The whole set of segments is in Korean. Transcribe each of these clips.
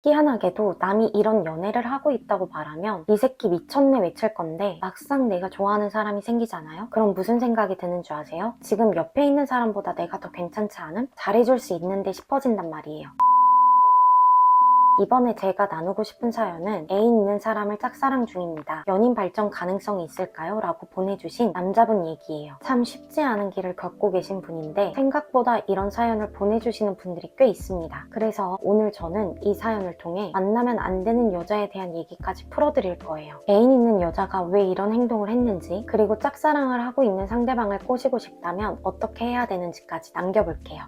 희한하게도 남이 이런 연애를 하고 있다고 말하면 이 새끼 미쳤네 외칠 건데 막상 내가 좋아하는 사람이 생기잖아요? 그럼 무슨 생각이 드는 줄 아세요? 지금 옆에 있는 사람보다 내가 더 괜찮지 않음? 잘해줄 수 있는데 싶어진단 말이에요. 이번에 제가 나누고 싶은 사연은 애인 있는 사람을 짝사랑 중입니다. 연인 발전 가능성이 있을까요? 라고 보내주신 남자분 얘기예요. 참 쉽지 않은 길을 겪고 계신 분인데 생각보다 이런 사연을 보내주시는 분들이 꽤 있습니다. 그래서 오늘 저는 이 사연을 통해 만나면 안 되는 여자에 대한 얘기까지 풀어드릴 거예요. 애인 있는 여자가 왜 이런 행동을 했는지, 그리고 짝사랑을 하고 있는 상대방을 꼬시고 싶다면 어떻게 해야 되는지까지 남겨볼게요.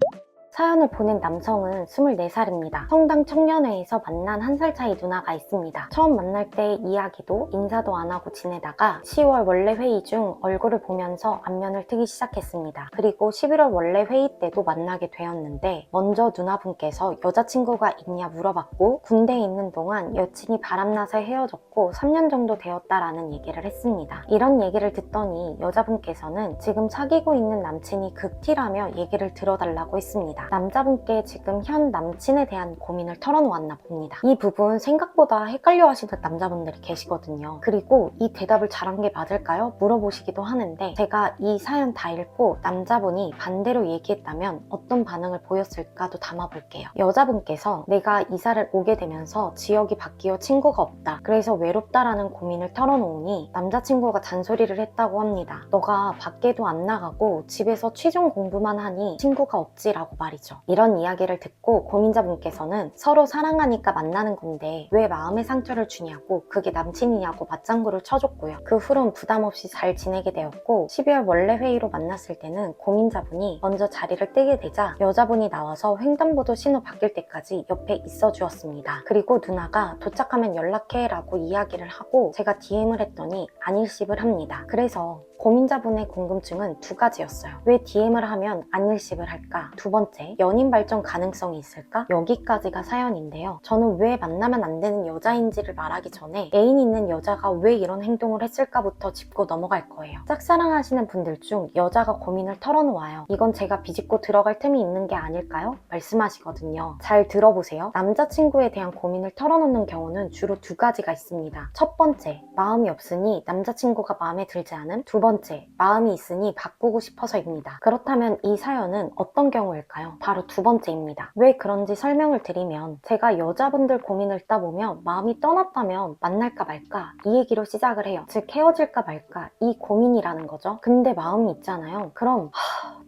사연을 보낸 남성은 24살입니다. 성당 청년회에서 만난 1살 차이 누나가 있습니다. 처음 만날 때 이야기도 인사도 안 하고 지내다가 10월 원래 회의 중 얼굴을 보면서 안면을 트기 시작했습니다. 그리고 11월 원래 회의 때도 만나게 되었는데 먼저 누나분께서 여자친구가 있냐 물어봤고 군대에 있는 동안 여친이 바람나서 헤어졌고 3년 정도 되었다라는 얘기를 했습니다. 이런 얘기를 듣더니 여자분께서는 지금 사귀고 있는 남친이 극티라며 얘기를 들어달라고 했습니다. 남자분께 지금 현 남친에 대한 고민을 털어놓았나 봅니다. 이 부분 생각보다 헷갈려 하시는 남자분들이 계시거든요. 그리고 이 대답을 잘한 게 맞을까요? 물어보시기도 하는데 제가 이 사연 다 읽고 남자분이 반대로 얘기했다면 어떤 반응을 보였을까도 담아볼게요. 여자분께서 내가 이사를 오게 되면서 지역이 바뀌어 친구가 없다. 그래서 외롭다라는 고민을 털어놓으니 남자친구가 잔소리를 했다고 합니다. 너가 밖에도 안 나가고 집에서 취중 공부만 하니 친구가 없지라고 말이죠. 이런 이야기를 듣고 고민자분께서는 서로 사랑하니까 만나는 건데 왜 마음의 상처를 주냐고 그게 남친이냐고 맞장구를 쳐줬고요. 그 후론 부담 없이 잘 지내게 되었고 12월 원래 회의로 만났을 때는 고민자분이 먼저 자리를 뜨게 되자 여자분이 나와서 횡단보도 신호 바뀔 때까지 옆에 있어 주었습니다. 그리고 누나가 도착하면 연락해 라고 이야기를 하고 제가 DM을 했더니 안일십을 합니다. 그래서 고민자분의 궁금증은 두 가지였어요. 왜 DM을 하면 안일십을 할까? 두 번째, 연인 발전 가능성이 있을까? 여기까지가 사연인데요. 저는 왜 만나면 안 되는 여자인지를 말하기 전에 애인 있는 여자가 왜 이런 행동을 했을까부터 짚고 넘어갈 거예요. 짝사랑하시는 분들 중 여자가 고민을 털어놓아요. 이건 제가 비집고 들어갈 틈이 있는 게 아닐까요? 말씀하시거든요. 잘 들어보세요. 남자친구에 대한 고민을 털어놓는 경우는 주로 두 가지가 있습니다. 첫 번째, 마음이 없으니 남자친구가 마음에 들지 않음. 두 번째, 마음이 있으니 바꾸고 싶어서입니다. 그렇다면 이 사연은 어떤 경우일까요? 바로 두 번째입니다. 왜 그런지 설명을 드리면 제가 여자분들 고민을 읽다 보면 마음이 떠났다면 만날까 말까 이 얘기로 시작을 해요. 즉 헤어질까 말까 이 고민이라는 거죠. 근데 마음이 있잖아요. 그럼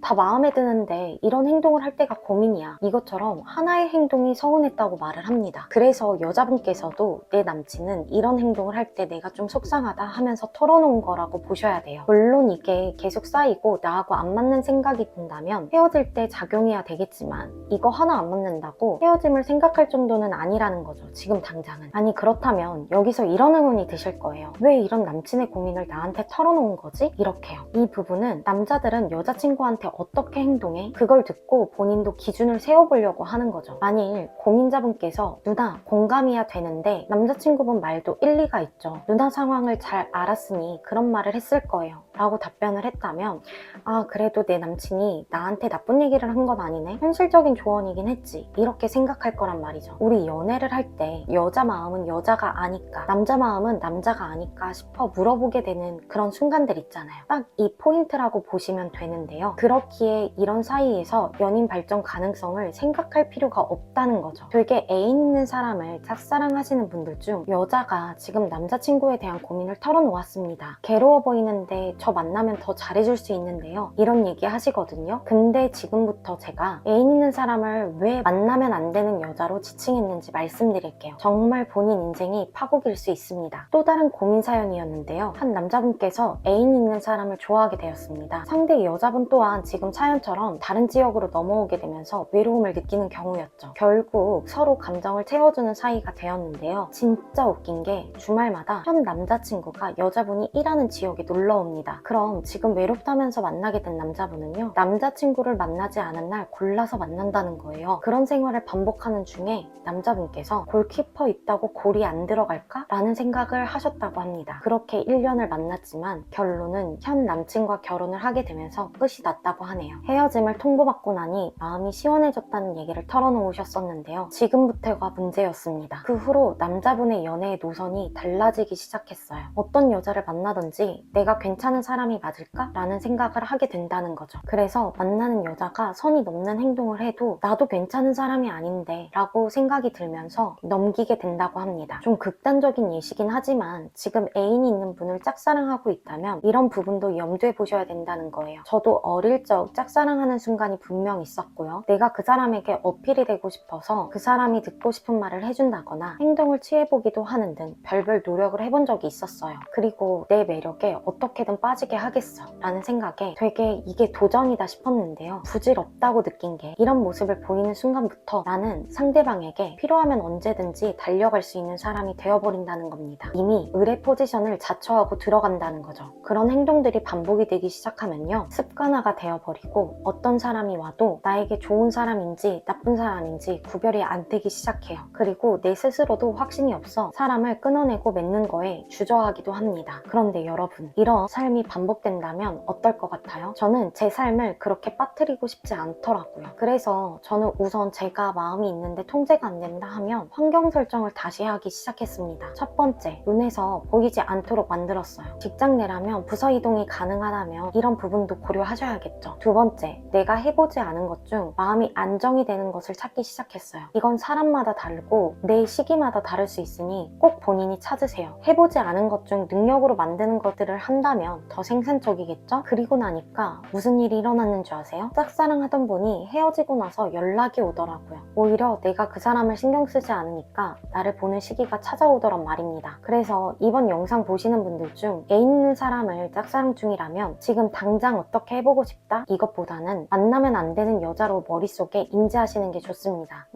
다 마음에 드는데 이런 행동을 할 때가 고민이야. 이것처럼 하나의 행동이 서운했다고 말을 합니다. 그래서 여자분께서도 내 남친은 이런 행동을 할 때 내가 좀 속상하다 하면서 털어놓은 거라고 보셔야 돼요. 물론 이게 계속 쌓이고 나하고 안 맞는 생각이 든다면 헤어질 때 작용해야 되겠지만 이거 하나 안 맞는다고 헤어짐을 생각할 정도는 아니라는 거죠. 지금 당장은. 아니 그렇다면 여기서 이런 의문이 드실 거예요. 왜 이런 남친의 고민을 나한테 털어놓은 거지? 이렇게요. 이 부분은 남자들은 여자친구한테 어떻게 행동해? 그걸 듣고 본인도 기준을 세워보려고 하는 거죠. 만일 고민자분께서 누나 공감이야 되는데 남자친구분 말도 일리가 있죠. 누나 상황을 잘 알았으니 그런 말을 했을 거예요. 라고 답변을 했다면 아 그래도 내 남친이 나한테 나쁜 얘기를 한 건 아니네. 현실적인 조언이긴 했지. 이렇게 생각할 거란 말이죠. 우리 연애를 할 때 여자 마음은 여자가 아니까 남자 마음은 남자가 아니까 싶어 물어보게 되는 그런 순간들 있잖아요. 딱 이 포인트라고 보시면 되는데요. 그렇기에 이런 사이에서 연인 발전 가능성을 생각할 필요가 없다는 거죠. 되게 애인 있는 사람을 짝사랑하시는 분들 중 여자가 지금 남자친구에 대한 고민을 털어놓았습니다. 괴로워 보이는데 저 만나면 더 잘해줄 수 있는데요. 이런 얘기 하시거든요. 근데 지금부터 제가 애인 있는 사람을 왜 만나면 안 되는 여자로 지칭했는지 말씀드릴게요. 정말 본인 인생이 파국일 수 있습니다. 또 다른 고민 사연이었는데요. 한 남자분께서 애인 있는 사람을 좋아하게 되었습니다. 상대 여자분 또한 지금 사연처럼 다른 지역으로 넘어오게 되면서 외로움을 느끼는 경우였죠. 결국 서로 감정을 채워주는 사이가 되었는데요. 진짜 웃긴 게 주말마다 현 남자친구가 여자분이 일하는 지역에 놀러 옵니다. 합니다. 그럼 지금 외롭다면서 만나게 된 남자분은요, 남자친구를 만나지 않은 날 골라서 만난다는 거예요. 그런 생활을 반복하는 중에 남자분께서 골키퍼 있다고 골이 안 들어갈까? 라는 생각을 하셨다고 합니다. 그렇게 1년을 만났지만 결론은 현 남친과 결혼을 하게 되면서 끝이 났다고 하네요. 헤어짐을 통보받고 나니 마음이 시원해졌다는 얘기를 털어놓으셨었는데요. 지금부터가 문제였습니다. 그 후로 남자분의 연애의 노선이 달라지기 시작했어요. 어떤 여자를 만나든지 내가 괜찮은 사람이 맞을까? 라는 생각을 하게 된다는 거죠. 그래서 만나는 여자가 선이 넘는 행동을 해도 나도 괜찮은 사람이 아닌데 라고 생각이 들면서 넘기게 된다고 합니다. 좀 극단적인 예시긴 하지만 지금 애인이 있는 분을 짝사랑하고 있다면 이런 부분도 염두에 보셔야 된다는 거예요. 저도 어릴 적 짝사랑하는 순간이 분명 있었고요. 내가 그 사람에게 어필이 되고 싶어서 그 사람이 듣고 싶은 말을 해준다거나 행동을 취해보기도 하는 등 별별 노력을 해본 적이 있었어요. 그리고 내 매력에 어떻게든 빠지게 하겠어 라는 생각에 되게 이게 도전이다 싶었는데요. 부질없다고 느낀 게 이런 모습을 보이는 순간부터 나는 상대방에게 필요하면 언제든지 달려갈 수 있는 사람이 되어버린다는 겁니다. 이미 의뢰 포지션을 자처하고 들어간다는 거죠. 그런 행동들이 반복이 되기 시작하면요, 습관화가 되어버리고 어떤 사람이 와도 나에게 좋은 사람인지 나쁜 사람인지 구별이 안 되기 시작해요. 그리고 내 스스로도 확신이 없어 사람을 끊어내고 맺는 거에 주저하기도 합니다. 그런데 여러분, 이런 삶이 반복된다면 어떨 것 같아요? 저는 제 삶을 그렇게 빠뜨리고 싶지 않더라고요. 그래서 저는 우선 제가 마음이 있는데 통제가 안 된다 하면 환경 설정을 다시 하기 시작했습니다. 첫 번째, 눈에서 보이지 않도록 만들었어요. 직장 내라면 부서 이동이 가능하다면 이런 부분도 고려하셔야겠죠. 두 번째, 내가 해보지 않은 것 중 마음이 안정이 되는 것을 찾기 시작했어요. 이건 사람마다 다르고 내 시기마다 다를 수 있으니 꼭 본인이 찾으세요. 해보지 않은 것 중 능력으로 만드는 것들을 한다면 더 생산적이겠죠? 그리고 나니까 무슨 일이 일어났는 줄 아세요? 짝사랑하던 분이 헤어지고 나서 연락이 오더라고요. 오히려 내가 그 사람을 신경 쓰지 않으니까 나를 보는 시기가 찾아오더란 말입니다. 그래서 이번 영상 보시는 분들 중 애인 있는 사람을 짝사랑 중이라면 지금 당장 어떻게 해보고 싶다? 이것보다는 만나면 안 되는 여자로 머릿속에 인지하시는 게 좋습니다.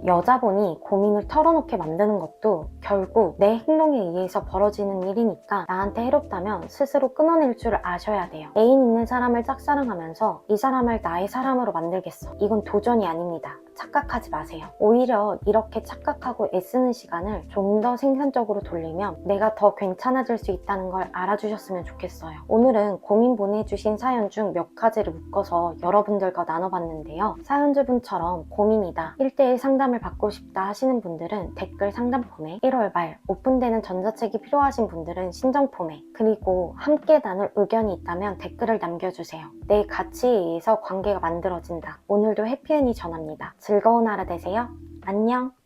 여자분이 고민을 털어놓게 만드는 것도 결국 내 행동에 의해서 벌어지는 일이니까 나한테 해롭다면 스스로 끊어낼 줄 아셔야 돼요. 애인 있는 사람을 짝사랑하면서 이 사람을 나의 사람으로 만들겠어. 이건 도전이 아닙니다. 착각하지 마세요. 오히려 이렇게 착각하고 애쓰는 시간을 좀 더 생산적으로 돌리면 내가 더 괜찮아질 수 있다는 걸 알아주셨으면 좋겠어요. 오늘은 고민 보내주신 사연 중 몇 가지를 묶어서 여러분들과 나눠봤는데요. 사연주분처럼 고민이다, 1대1 상담을 받고 싶다 하시는 분들은 댓글 상담 폼에, 1월 말 오픈되는 전자책이 필요하신 분들은 신청 폼에, 그리고 함께 나눌 의견이 있다면 댓글을 남겨주세요. 내 가치에 의해서 관계가 만들어진다. 오늘도 해피엔이 전합니다. 즐거운 하루 되세요. 안녕.